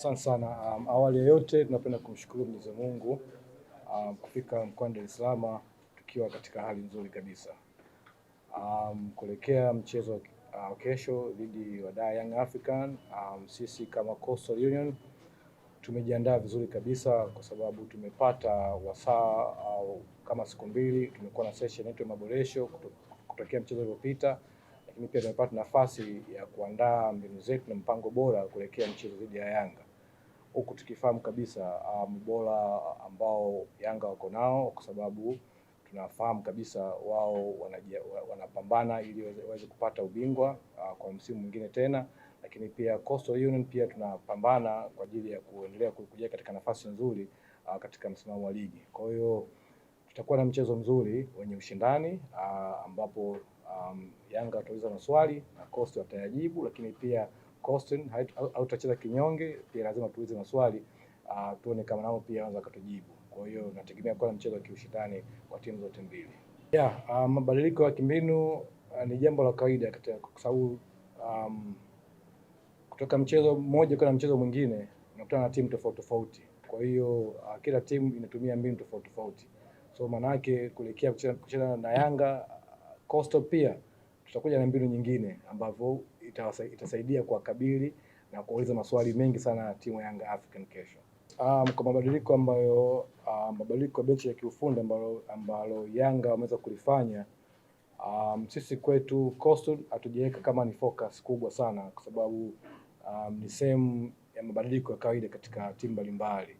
Asante sana. Awali ya yote tunapenda kumshukuru Mwenyezi Mungu kufika mkoani Dar es Salaam tukiwa katika hali nzuri kabisa. Kuelekea mchezo kesho dhidi ya Young African, sisi kama Coastal Union tumejiandaa vizuri kabisa kwa sababu tumepata wasaa kama siku mbili, tumekuwa na session yetu ya maboresho kutokea mchezo uliopita, lakini pia tumepata nafasi ya kuandaa mbinu zetu na mpango bora kuelekea mchezo dhidi ya Yanga, huku tukifahamu kabisa bora ambao Yanga wako nao, kwa sababu tunafahamu kabisa wao wanapambana ili waweze kupata ubingwa kwa msimu mwingine tena, lakini pia Coastal Union pia tunapambana kwa ajili ya kuendelea kuja katika nafasi nzuri katika msimamo wa ligi. Kwa hiyo tutakuwa na mchezo mzuri wenye ushindani ambapo Yanga watauliza maswali na Coastal watayajibu, lakini pia Coastal hautacheza kinyonge, pia lazima tuulize maswali tuone kama nao pia wanaweza kutujibu. Kwa hiyo nategemea kuwa na mchezo wa kiushindani kwa timu zote mbili. Mabadiliko ya kimbinu ni jambo la kawaida kwa sababu kutoka mchezo mmoja kwenda mchezo mwingine unakutana na timu tofauti tofauti. Kwa hiyo kila timu inatumia mbinu tofauti tofauti. So maana yake kuelekea kucheza na Yanga, Coastal pia tutakuja na mbinu nyingine ambavyo itasaidia kuwakabili na kuuliza maswali mengi sana timu ya Yanga African kesho. Kwa mabadiliko ya benchi ya kiufundi ambalo Yanga wameweza kulifanya, sisi kwetu Coastal hatujaweka kama ni focus kubwa sana, kwa sababu ni sehemu ya mabadiliko ya kawaida katika timu mbalimbali.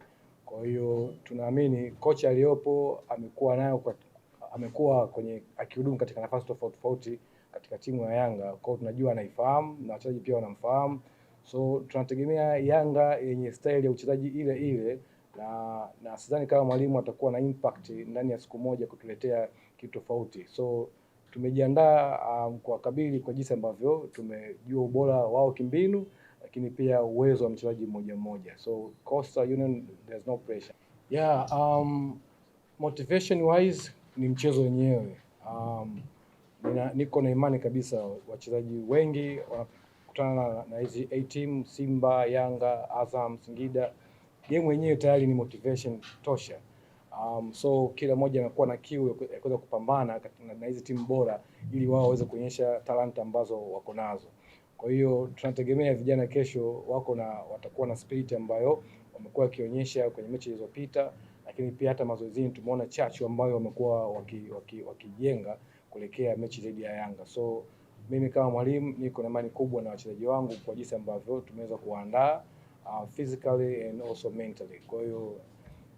Kwa hiyo tunaamini kocha aliyopo amekuwa akihudumu katika nafasi tofauti tofauti katika timu ya Yanga, kwa hiyo tunajua anaifahamu na wachezaji pia wanamfahamu. So tunategemea Yanga yenye style ya uchezaji ile ile, na sidhani kama mwalimu atakuwa na impact ndani ya siku moja kutuletea kitu tofauti. So tumejiandaa kwa kabili kwa jinsi ambavyo tumejua ubora wao kimbinu, lakini pia uwezo wa mchezaji mmoja mmoja. So Coastal Union, there's no pressure. Motivation wise ni mchezo wenyewe. Niko na imani kabisa wachezaji wengi wanakutana na hizi A team Simba, Yanga, Azam, Singida. Game wenyewe tayari ni motivation tosha. So kila mmoja anakuwa na kiu ya kuweza kupambana na hizi timu bora ili wao waweze kuonyesha talanta ambazo wako nazo. Kwa hiyo tunategemea vijana kesho watakuwa na spirit ambayo wamekuwa wakionyesha kwenye mechi zilizopita, lakini pia hata mazoezini tumeona chachu ambayo wamekuwa wakijenga kuelekea mechi dhidi ya Yanga. So mimi kama mwalimu niko na imani kubwa na wachezaji wangu kwa jinsi ambavyo tumeweza kuandaa physically and also mentally. Kwa hiyo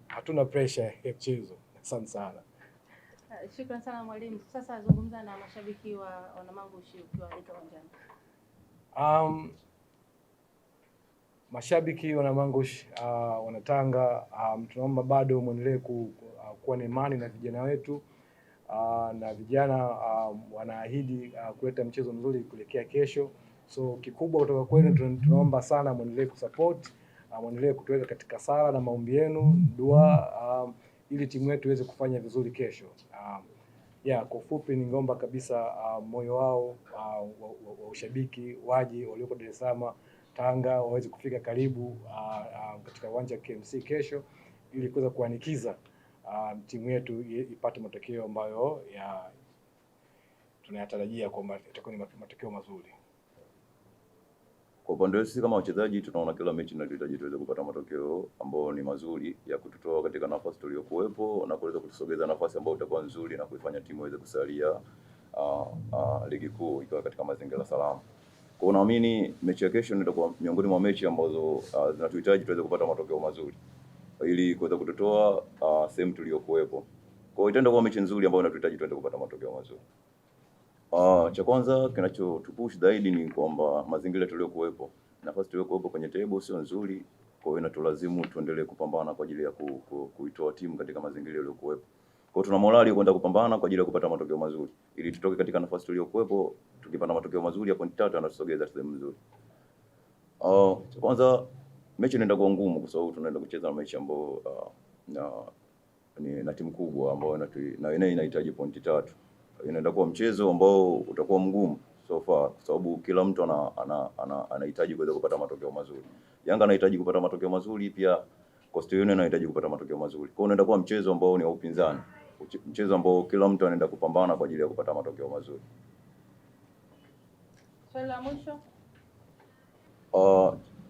hatuna pressure ya mchezo. Asante sana. Shukrani sana mwalimu. Sasa zungumza na mashabiki wa Wanamangushi ukiwa uwanjani. Mashabiki wa Wanamangushi, Wanatanga, tunaomba bado muendelee kuwa na imani na vijana wetu, na vijana wanaahidi kuleta mchezo mzuri kuelekea kesho. So kikubwa kutoka kwenu tunaomba sana muendelee kusupport, muendelee kutuweka katika sala na maombi yenu, dua, ili timu yetu iweze kufanya vizuri kesho. Kwa ufupi ningeomba kabisa moyo wao wa ushabiki waje walioko Dar es Salaam, Tanga, waweze kufika karibu katika uwanja wa KMC kesho ili kuweza kuanikiza timu yetu ipate matokeo ambayo tunayatarajia kwamba itakuwa ni matokeo mazuri. Kwa upande wetu kama wachezaji tunaona kila mechi tunahitaji tuweze kupata matokeo ambayo ni mazuri ya kututoa katika nafasi tuliyokuwepo na kuweza kutusogeza nafasi ambayo itakuwa nzuri na kuifanya timu iweze kusalia ligi kuu ikiwa katika mazingira salama. Kwa naamini mechi ya kesho itakuwa miongoni mwa mechi ambazo zinatuhitaji tuweze kupata matokeo mazuri ili kuweza kututoa sehemu tuliyokuwepo. Kwa hiyo itaenda kuwa mechi nzuri ambayo inatuhitaji tuweze kupata matokeo mazuri. Cha kwanza kinachotupush zaidi ni kwamba mazingira tuliyokuwepo, nafasi tuliyokuwepo kwenye table sio nzuri, kwa hiyo inatulazimu tuendelee kupambana kwa ajili ya kuitoa timu katika mazingira yaliyokuwepo. Kwa hiyo tuna morali kwenda kupambana kwa ajili ya kupata matokeo mazuri ili tutoke katika nafasi tuliyokuwepo, tukipata matokeo mazuri ya point 3 na tusogeze sehemu nzuri. Cha kwanza mechi inaenda kuwa ngumu kwa sababu tunaenda kucheza mechi ambayo na timu kubwa ambayo na yenyewe inahitaji point 3. Inaenda kuwa mchezo ambao utakuwa mgumu. so far, kwa sababu kila mtu anahitaji kuweza kupata matokeo mazuri. Yanga anahitaji kupata matokeo mazuri, pia Coastal Union anahitaji kupata matokeo mazuri. Kwa hiyo unaenda kuwa mchezo ambao ni wa upinzani, mchezo ambao kila mtu anaenda kupambana kwa ajili ya kupata matokeo mazuri. Swali la mwisho.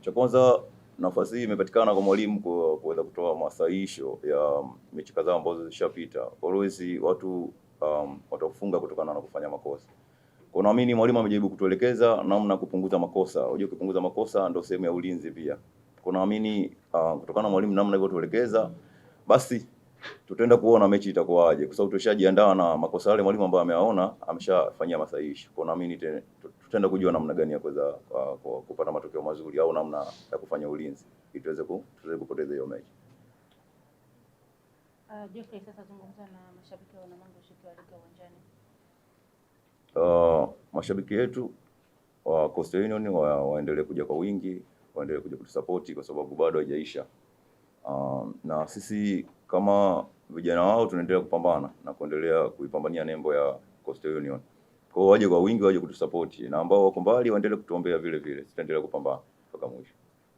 Cha kwanza, nafasi hii imepatikana kwa mwalimu kuweza kutoa masahisho ya mechi kadhaa ambazo zilishapita. Always watu watafunga kutokana na kufanya makosa. Kwa naamini mwalimu amejaribu kutuelekeza namna kupunguza makosa. Unajua kupunguza makosa ndio sehemu ya ulinzi pia. Kwa naamini kutokana na mwalimu namna alivyotuelekeza, basi tutaenda kuona mechi itakuwaje, kwa sababu tushajiandaa na makosa yale mwalimu ambaye ameaona ameshafanyia masahihisho. Kwa naamini tutaenda kujua namna gani ya kuweza kupata matokeo mazuri au namna ya kufanya ulinzi ili tuweze kupoteza hiyo mechi. Geoffrey, sasa zungumza na mashabiki wa Namungo ukiwa uwanjani. Mashabiki wetu wa Coastal Union waendelee kuja kwa wingi, waendelee kuja kutusupport kwa sababu bado haijaisha. Na sisi kama vijana wao tunaendelea kupambana na kuendelea kuipambania nembo ya Coastal Union. Kwa hiyo waje kwa wingi, waje kutusupport, na ambao wako mbali waendelee kutuombea vile vile. Tutaendelea kupambana mpaka mwisho.